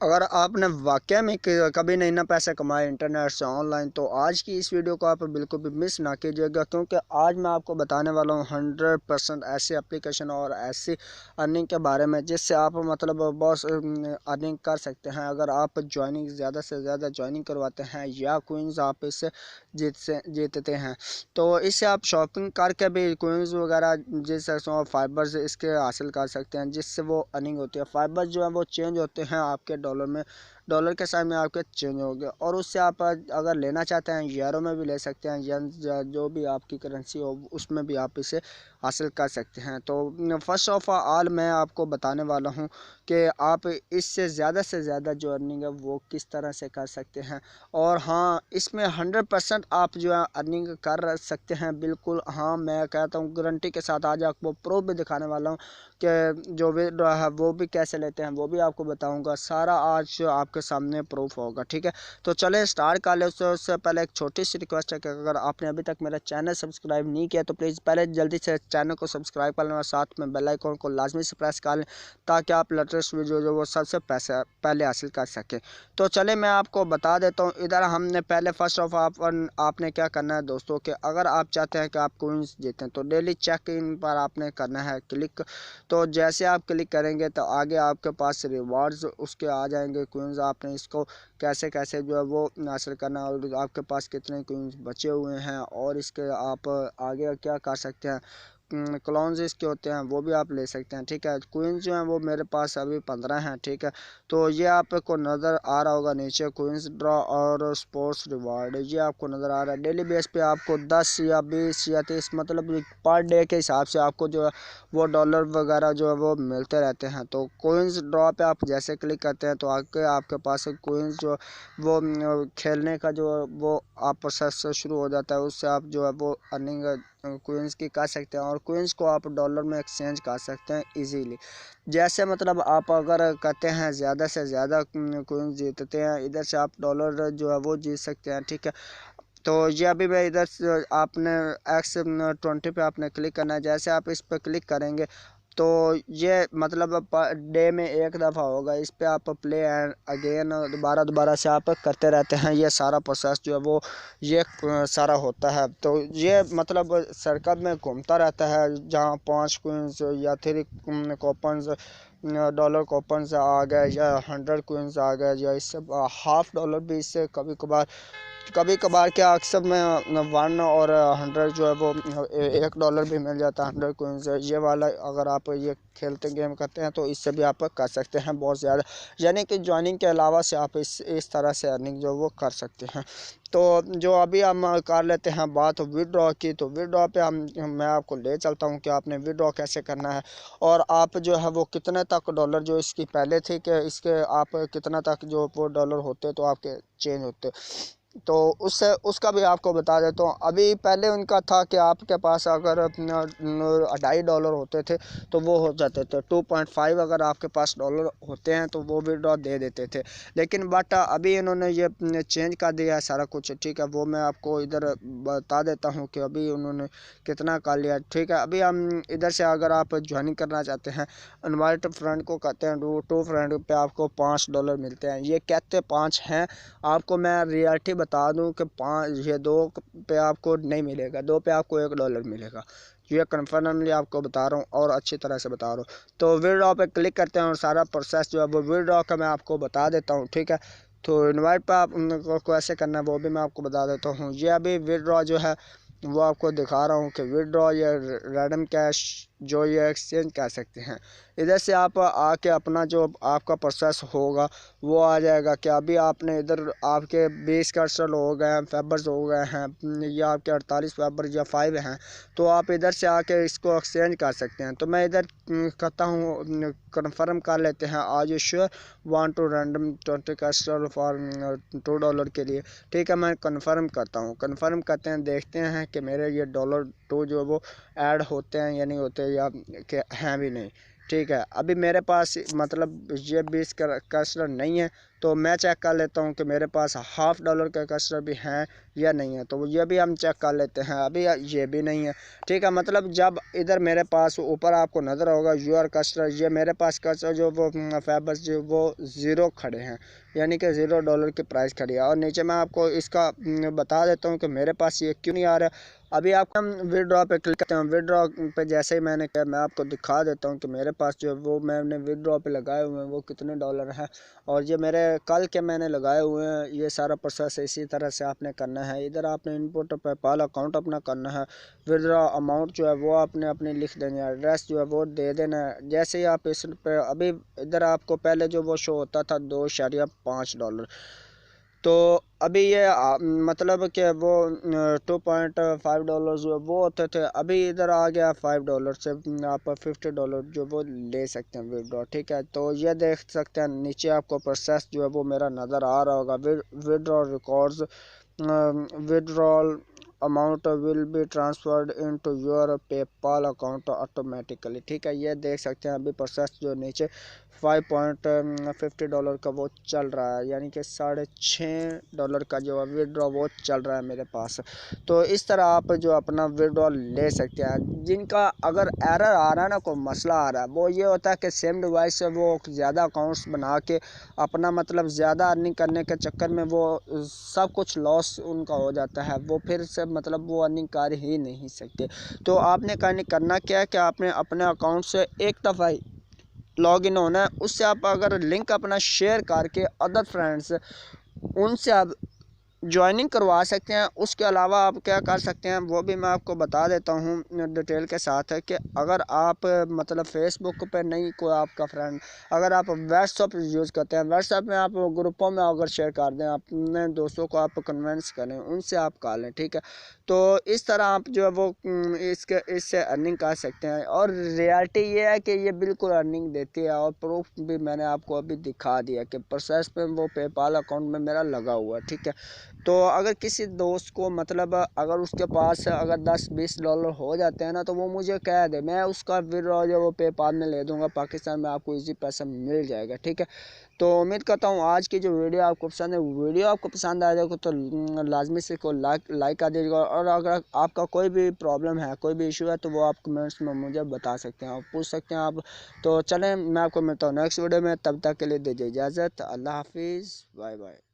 अगर आपने वाकई में कभी नहीं ना पैसे कमाए इंटरनेट से ऑनलाइन, तो आज की इस वीडियो को आप बिल्कुल भी मिस ना कीजिएगा, क्योंकि आज मैं आपको बताने वाला हूँ 100% ऐसी एप्लीकेशन और ऐसी अर्निंग के बारे में जिससे आप मतलब बहुत अर्निंग कर सकते हैं। अगर आप ज्वाइनिंग ज़्यादा से ज़्यादा ज्वाइनिंग करवाते हैं या कोइंस आप इससे जीतते हैं, तो इससे आप शॉपिंग करके भी कोइंस वगैरह जैसे फाइबर्स इसके हासिल कर सकते हैं, जिससे वो अर्निंग होती है। फाइबर्स जो है वो चेंज होते हैं आपके डॉलर में, डॉलर के साथ में आपके चेंज हो गया, और उससे आप अगर लेना चाहते हैं यूरो में भी ले सकते हैं, या जो भी आपकी करेंसी हो उसमें भी आप इसे हासिल कर सकते हैं। तो फर्स्ट ऑफ ऑल मैं आपको बताने वाला हूं कि आप इससे ज़्यादा से ज़्यादा जो अर्निंग है वो किस तरह से कर सकते हैं। और हाँ, इसमें 100% आप जो है अर्निंग कर सकते हैं, बिल्कुल। हाँ, मैं कहता हूँ गारंटी के साथ। आज आपको प्रूफ भी दिखाने वाला हूँ कि जो विड्रॉ है वो भी कैसे लेते हैं, वो भी आपको बताऊंगा। सारा आज आपके सामने प्रूफ होगा, ठीक है। तो चले स्टार्ट कर ले। उससे पहले एक छोटी सी रिक्वेस्ट है कि अगर आपने अभी तक मेरा चैनल सब्सक्राइब नहीं किया तो प्लीज़ पहले जल्दी से चैनल को सब्सक्राइब कर लें और साथ में बेल आइकन को लाजमी से प्रेस कर लें, ताकि आप लेटेस्ट वीडियो जो वो सबसे पहले हासिल कर सकें। तो चले मैं आपको बता देता हूँ। इधर हमने पहले फर्स्ट ऑफ आपने क्या करना है दोस्तों, कि अगर आप चाहते हैं कि आप कोइंस जीतें तो डेली चेक इन पर आपने करना है क्लिक। तो जैसे आप क्लिक करेंगे तो आगे आपके पास रिवार्ड्स उसके आ जाएंगे, क्वींस। आपने इसको कैसे कैसे जो है वो हासिल करना है, और आपके पास कितने क्वींस बचे हुए हैं, और इसके आप आगे क्या कर सकते हैं। क्लोन्स इसके होते हैं वो भी आप ले सकते हैं, ठीक है। क्वींस जो हैं वो मेरे पास अभी 15 हैं, ठीक है। तो ये आपको नज़र आ रहा होगा नीचे, क्वींस ड्रॉ और स्पोर्ट्स रिवार्ड, ये आपको नज़र आ रहा है। डेली बेस पे आपको 10 या 20 या 30 मतलब पर डे के हिसाब से आपको जो है वो डॉलर वगैरह जो है वो मिलते रहते हैं। तो कोइंस ड्रॉ पे आप जैसे क्लिक करते हैं तो आगे आपके पास कोइंस जो वो खेलने का जो वो आप प्रोसेस शुरू हो जाता है। उससे आप जो है वो अर्निंग कोइंस की कर सकते हैं, और कोइंस को आप डॉलर में एक्सचेंज कर सकते हैं इजीली। जैसे मतलब आप अगर करते हैं ज़्यादा से ज़्यादा कोइंस जीतते हैं, इधर से आप डॉलर जो है वो जीत सकते हैं, ठीक है। तो ये अभी मैं इधर से आपने X20 पे आपने क्लिक करना है। जैसे आप इस पर क्लिक करेंगे तो ये मतलब डे में एक दफ़ा होगा। इस पर आप प्ले एंड अगेन दोबारा दोबारा से आप करते रहते हैं। ये सारा प्रोसेस जो है वो ये सारा होता है। तो ये मतलब सर्कल में घूमता रहता है, जहाँ 5 क्वींस या 3 कूपन्स डॉलर कूपन्स आ गए, या 100 क्वींस आ गए, या इससे हाफ डॉलर भी इससे कभी कभार क्या अक्सर में 1 और 100 जो है वो $1 भी मिल जाता है 100 कोइंस। ये वाला अगर आप ये खेलते गेम करते हैं तो इससे भी आप कर सकते हैं बहुत ज़्यादा, यानी कि ज्वाइनिंग के अलावा से आप इस तरह से अर्निंग जो वो कर सकते हैं। तो जो अभी हम कर लेते हैं बात विड्रॉ की, तो विड्रॉ पे मैं आपको ले चलता हूँ कि आपने विड्रॉ कैसे करना है, और आप जो है वो कितने तक डॉलर जो इसकी पहले थी कि इसके आप कितना तक जो वो डॉलर होते तो आपके चेंज होते। तो उससे उसका भी आपको बता देता हूँ। अभी पहले उनका था कि आपके पास अगर $2.5 होते थे तो वो हो जाते थे 2.5। अगर आपके पास डॉलर होते हैं तो वो विड्रॉ दे देते थे, लेकिन बट अभी इन्होंने ये चेंज कर दिया है सारा कुछ, ठीक है। वो मैं आपको इधर बता देता हूँ कि अभी उन्होंने कितना कर लिया, ठीक है। अभी हम इधर से अगर आप ज्वाइनिंग करना चाहते हैं, इनवाइट फ्रेंड को कहते हैं, टू फ्रेंड पे आपको $5 मिलते हैं। ये कहते 5 हैं, आपको मैं रियलिटी बता दूं कि 5 ये 2 पे आपको नहीं मिलेगा, 2 पे आपको $1 मिलेगा। ये कन्फर्मली आपको बता रहा हूँ और अच्छी तरह से बता रहा हूँ। तो विड्रॉ पे क्लिक करते हैं और सारा प्रोसेस जो है वो विड्रॉ का मैं आपको बता देता हूँ, ठीक है। तो इनवाइट पर आप उनको कैसे करना है वो भी मैं आपको बता देता हूँ। ये अभी विड्रॉ जो है वो आपको दिखा रहा हूँ कि विड्रॉ या रैंडम कैश जो ये एक्सचेंज कर सकते हैं। इधर से आप आके अपना जो आपका प्रोसेस होगा वो आ जाएगा कि अभी आपने इधर आपके 20 कर्सल हो गए हैं, फेबर्स हो गए हैं, या आपके 48 फेबर या 5 हैं, तो आप इधर से आके इसको एक्सचेंज कर सकते हैं। तो मैं इधर कहता हूँ कन्फर्म कर लेते हैं, आज श्योर वांट टू रैंडम 20 कर्सल फॉर $2 के लिए, ठीक है। मैं कन्फर्म करता हूँ, कन्फर्म करते हैं, देखते हैं कि मेरे ये $2 जो वो ऐड होते हैं या नहीं होते, या कि हैं भी नहीं। ठीक है, अभी मेरे पास मतलब ये 20 कस्टर्ड नहीं है, तो मैं चेक कर लेता हूँ कि मेरे पास $1/2 के कस्टर्ड भी हैं या नहीं है। तो ये भी हम चेक कर लेते हैं, अभी ये भी नहीं है। ठीक है, मतलब जब इधर मेरे पास ऊपर आपको नज़र होगा यूआर कस्टर्ड, ये मेरे पास कस्टर्ड जो वो फेबर्स जो वो ज़ीरो खड़े हैं, यानी कि $0 की प्राइस खड़ी है। और नीचे मैं आपको इसका बता देता हूँ कि मेरे पास ये क्यों नहीं आ रहा है। अभी आपको हम विड्रॉ पे क्लिक करते हैं, विड्रॉ पे जैसे ही मैंने किया मैं आपको दिखा देता हूँ कि मेरे पास जो वो मैंने विड्रॉ पे लगाए हुए हैं वो कितने डॉलर हैं। और ये मेरे कल के मैंने लगाए हुए हैं। ये सारा प्रोसेस इसी तरह से आपने करना है। इधर आपने इनपुट पेपाल अकाउंट अपना करना है, विड्रॉ अमाउंट जो है वो आपने अपनी लिख देनी है, एड्रेस जो है वो दे देना है। जैसे ही आप इस पे अभी इधर आपको पहले जो वो शो होता था $2.5, तो अभी ये मतलब कि वो $2.5 जो वो होते थे, अभी इधर आ गया $5 से आप $50 जो वो ले सकते हैं विड्रॉ। ठीक है, तो ये देख सकते हैं नीचे आपको प्रोसेस जो है वो मेरा नज़र आ रहा होगा, withdraw records, withdrawal amount will be transferred into your PayPal account automatically. ठीक है, ये देख सकते हैं अभी प्रोसेस जो नीचे $5.50 का वो चल रहा है, यानी कि $6.5 का जो विड्रॉ वो चल रहा है मेरे पास। तो इस तरह आप जो अपना विड्रॉ ले सकते हैं। जिनका अगर एरर आ रहा है ना, कोई मसला आ रहा है, वो ये होता है कि सेम डिवाइस से वो ज़्यादा अकाउंट्स बना के अपना मतलब ज़्यादा अर्निंग करने के चक्कर में वो सब कुछ लॉस उनका हो जाता है, वो फिर से मतलब वो अर्निंग कर ही नहीं सकते। तो आपने करना क्या है कि आपने अपने अकाउंट से एक दफ़ा ही लॉग इन होना है। उससे आप अगर लिंक अपना शेयर करके अदर फ्रेंड्स उनसे आप ज्वाइनिंग करवा सकते हैं। उसके अलावा आप क्या कर सकते हैं वो भी मैं आपको बता देता हूँ डिटेल के साथ है कि अगर आप मतलब फेसबुक पे नहीं कोई आपका फ्रेंड, अगर आप व्हाट्सअप यूज़ करते हैं, व्हाट्सअप में आप ग्रुपों में अगर शेयर कर दें, अपने दोस्तों को आप कन्वेंस करें, उनसे आप कर लें। ठीक है, तो इस तरह आप जो है वो इससे अर्निंग कर सकते हैं। और रियलिटी ये है कि ये बिल्कुल अर्निंग देती है, और प्रूफ भी मैंने आपको अभी दिखा दिया कि प्रोसेस पे वो पेपाल अकाउंट में मेरा लगा हुआ है। ठीक है, तो अगर किसी दोस्त को मतलब अगर उसके पास अगर $10-20 हो जाते हैं ना, तो वो मुझे कह दे, मैं उसका विड्रॉ जो वो पेपाल में ले दूंगा, पाकिस्तान में आपको इजी पैसा मिल जाएगा। ठीक है, तो उम्मीद करता हूँ आज की जो वीडियो आपको पसंद है, वीडियो आपको पसंद आ जाएगा तो लाजमी से को लाइक कर दीजिएगा। और अगर आपका कोई भी प्रॉब्लम है, कोई भी इशू है, तो वो आप कमेंट्स में मुझे बता सकते हैं, आप पूछ सकते हैं आप। तो चलें, मैं आपको मिलता हूँ नेक्स्ट वीडियो में, तब तक के लिए दीजिए इजाज़त। अल्लाह हाफिज़, बाय बाय।